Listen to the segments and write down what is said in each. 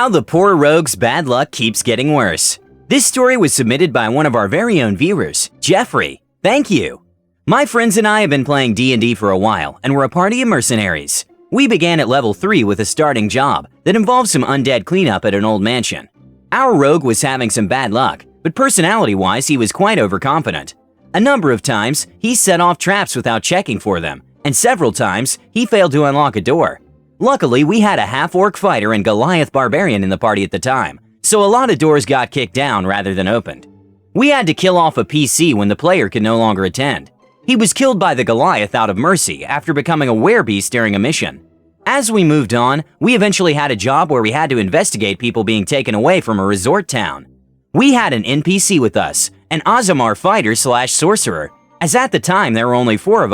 How the poor rogue's bad luck keeps getting worse. This story was submitted by one of our very own viewers, Jeffrey. Thank you. My friends and I have been playing D&D for a while, and we're a party of mercenaries. We began at level 3 with a starting job that involved some undead cleanup at an old mansion. Our rogue was having some bad luck, but personality-wise he was quite overconfident. A number of times, he set off traps without checking for them, and several times, he failed to unlock a door. Luckily, we had a half-orc fighter and Goliath barbarian in the party at the time, so a lot of doors got kicked down rather than opened. We had to kill off a PC when the player could no longer attend. He was killed by the Goliath out of mercy after becoming a werebeast during a mission. As we moved on, we eventually had a job where we had to investigate people being taken away from a resort town. We had an NPC with us, an Aasimar fighter/sorcerer, as at the time there were only four of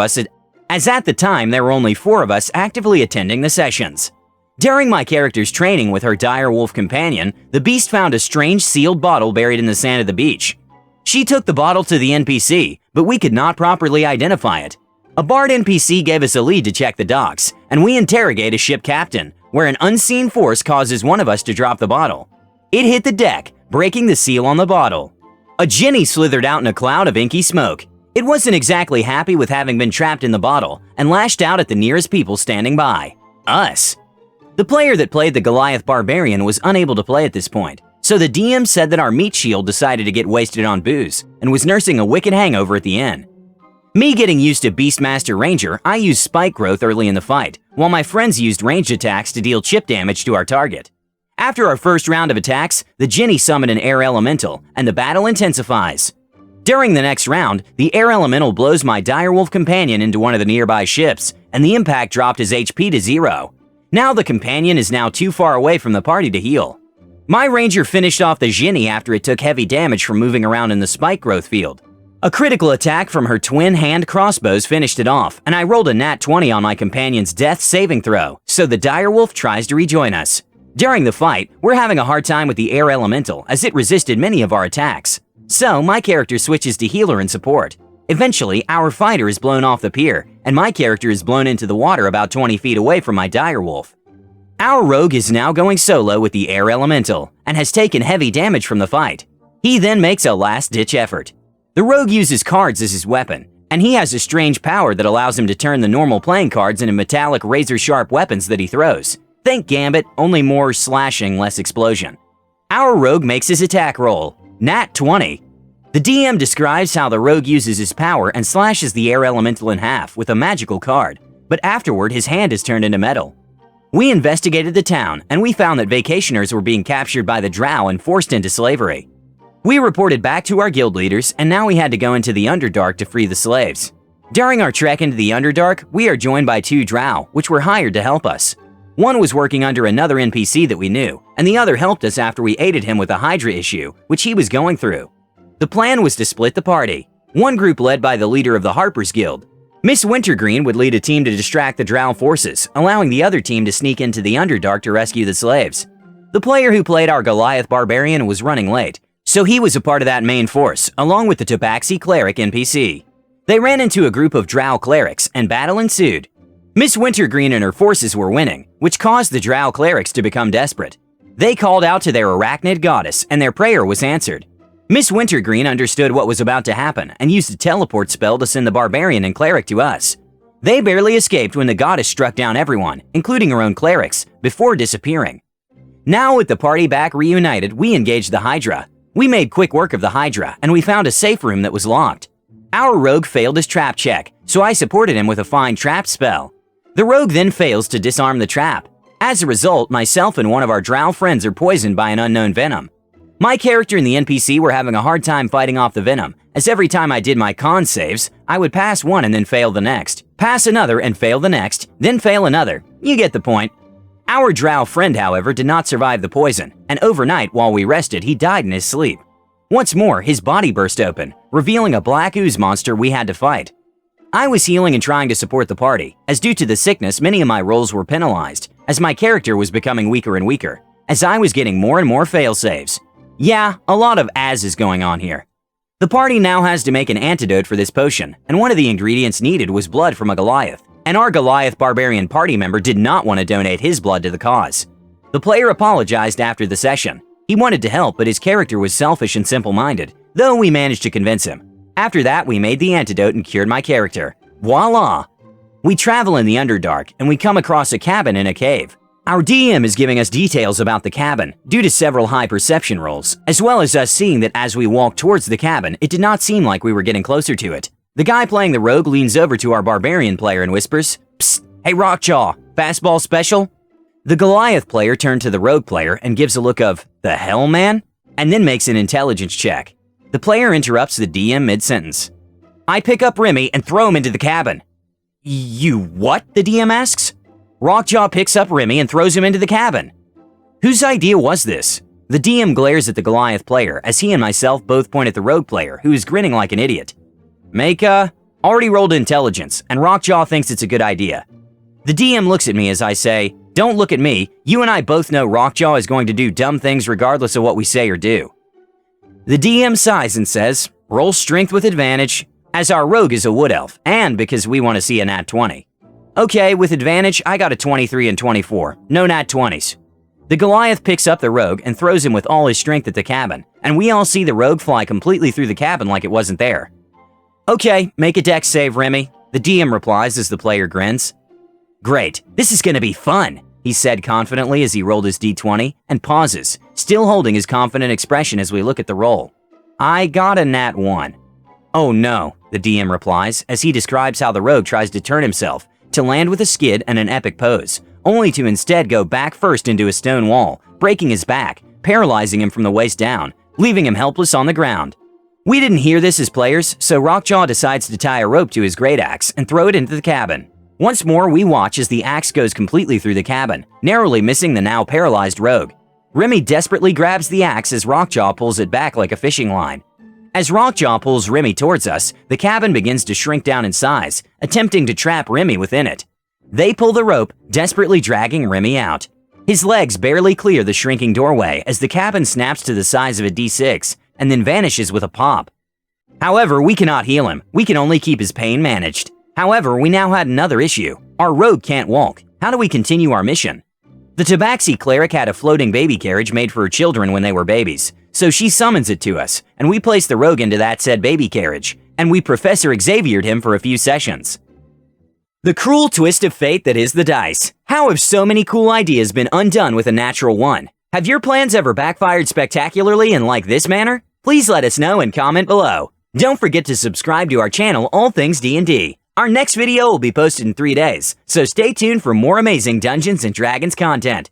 us actively attending the sessions. During my character's training with her direwolf companion, the beast found a strange sealed bottle buried in the sand of the beach. She took the bottle to the NPC, but we could not properly identify it. A bard NPC gave us a lead to check the docks, and we interrogate a ship captain, where an unseen force causes one of us to drop the bottle. It hit the deck, breaking the seal on the bottle. A Jinni slithered out in a cloud of inky smoke. It wasn't exactly happy with having been trapped in the bottle and lashed out at the nearest people standing by. Us. The player that played the Goliath Barbarian was unable to play at this point, so the DM said that our meat shield decided to get wasted on booze and was nursing a wicked hangover at the inn. Me getting used to Beastmaster Ranger, I used Spike Growth early in the fight, while my friends used ranged attacks to deal chip damage to our target. After our first round of attacks, the Jinni summoned an air elemental, and the battle intensifies. During the next round, the air elemental blows my direwolf companion into one of the nearby ships, and the impact dropped his HP to 0. Now the companion is now too far away from the party to heal. My ranger finished off the Jinni after it took heavy damage from moving around in the Spike Growth field. A critical attack from her twin hand crossbows finished it off, and I rolled a nat 20 on my companion's death saving throw, so the direwolf tries to rejoin us. During the fight, we're having a hard time with the air elemental as it resisted many of our attacks. So my character switches to healer and support. Eventually, our fighter is blown off the pier, and my character is blown into the water about 20 feet away from my direwolf. Our rogue is now going solo with the air elemental, and has taken heavy damage from the fight. He then makes a last-ditch effort. The rogue uses cards as his weapon, and he has a strange power that allows him to turn the normal playing cards into metallic razor-sharp weapons that he throws. Think Gambit, only more slashing, less explosion. Our rogue makes his attack roll, nat 20. The DM describes how the rogue uses his power and slashes the air elemental in half with a magical card, but afterward his hand is turned into metal. We investigated the town, and we found that vacationers were being captured by the Drow and forced into slavery. We reported back to our guild leaders, and now we had to go into the Underdark to free the slaves. During our trek into the Underdark, we are joined by 2 Drow, which were hired to help us. One was working under another NPC that we knew, and the other helped us after we aided him with a Hydra issue, which he was going through. The plan was to split the party. One group led by the leader of the Harpers Guild. Miss Wintergreen would lead a team to distract the Drow forces, allowing the other team to sneak into the Underdark to rescue the slaves. The player who played our Goliath Barbarian was running late, so he was a part of that main force, along with the Tabaxi Cleric NPC. They ran into a group of Drow clerics, and battle ensued. Miss Wintergreen and her forces were winning, which caused the Drow clerics to become desperate. They called out to their arachnid goddess, and their prayer was answered. Miss Wintergreen understood what was about to happen and used a teleport spell to send the barbarian and cleric to us. They barely escaped when the goddess struck down everyone, including her own clerics, before disappearing. Now with the party back reunited, we engaged the Hydra. We made quick work of the Hydra, and we found a safe room that was locked. Our rogue failed his trap check, so I supported him with a fine trap spell. The rogue then fails to disarm the trap. As a result, myself and one of our Drow friends are poisoned by an unknown venom. My character and the NPC were having a hard time fighting off the venom, as every time I did my con saves, I would pass one and then fail the next, pass another and fail the next, then fail another. You get the point. Our Drow friend, however, did not survive the poison, and overnight while we rested, he died in his sleep. Once more, his body burst open, revealing a black ooze monster we had to fight. I was healing and trying to support the party, as due to the sickness, many of my rolls were penalized, as my character was becoming weaker and weaker, as I was getting more and more fail saves. Yeah, a lot of as is going on here. The party now has to make an antidote for this potion, and one of the ingredients needed was blood from a Goliath, and our Goliath Barbarian party member did not want to donate his blood to the cause. The player apologized after the session. He wanted to help, but his character was selfish and simple-minded, though we managed to convince him. After that, we made the antidote and cured my character. Voila! We travel in the Underdark, and we come across a cabin in a cave. Our DM is giving us details about the cabin, due to several high perception rolls, as well as us seeing that as we walked towards the cabin, it did not seem like we were getting closer to it. The guy playing the rogue leans over to our barbarian player and whispers, "Psst, hey Rockjaw, fastball special?" The Goliath player turned to the rogue player and gives a look of, "The hell, man?" and then makes an intelligence check. The player interrupts the DM mid-sentence. I pick up Remy and throw him into the cabin. You what? The DM asks. Rockjaw picks up Remy and throws him into the cabin. Whose idea was this? The DM glares at the Goliath player as he and myself both point at the rogue player, who is grinning like an idiot. Already rolled intelligence, and Rockjaw thinks it's a good idea. The DM looks at me as I say, "Don't look at me, you and I both know Rockjaw is going to do dumb things regardless of what we say or do." The DM sighs and says, "Roll strength with advantage," as our rogue is a wood elf, and because we want to see a nat 20. Okay, with advantage, I got a 23 and 24, no nat 20s. The Goliath picks up the rogue and throws him with all his strength at the cabin, and we all see the rogue fly completely through the cabin like it wasn't there. Okay, make a dex save, Remy, the DM replies as the player grins. Great, this is gonna be fun, he said confidently as he rolled his d20 and pauses, still holding his confident expression as we look at the roll. I got a nat 1. Oh no, the DM replies as he describes how the rogue tries to turn himself to land with a skid and an epic pose, only to instead go back first into a stone wall, breaking his back, paralyzing him from the waist down, leaving him helpless on the ground. We didn't hear this as players, so Rockjaw decides to tie a rope to his great axe and throw it into the cabin. Once more, we watch as the axe goes completely through the cabin, narrowly missing the now paralyzed rogue. Remy desperately grabs the axe as Rockjaw pulls it back like a fishing line. As Rockjaw pulls Remy towards us, the cabin begins to shrink down in size, attempting to trap Remy within it. They pull the rope, desperately dragging Remy out. His legs barely clear the shrinking doorway as the cabin snaps to the size of a D6 and then vanishes with a pop. However, we cannot heal him. We can only keep his pain managed. However, we now had another issue. Our rogue can't walk. How do we continue our mission? The Tabaxi cleric had a floating baby carriage made for her children when they were babies, so she summons it to us, and we place the rogue into that said baby carriage, and we Professor Xaviered him for a few sessions. The cruel twist of fate that is the dice. How have so many cool ideas been undone with a natural one? Have your plans ever backfired spectacularly in like this manner? Please let us know and comment below. Don't forget to subscribe to our channel, All Things D&D. Our next video will be posted in 3 days, so stay tuned for more amazing Dungeons & Dragons content.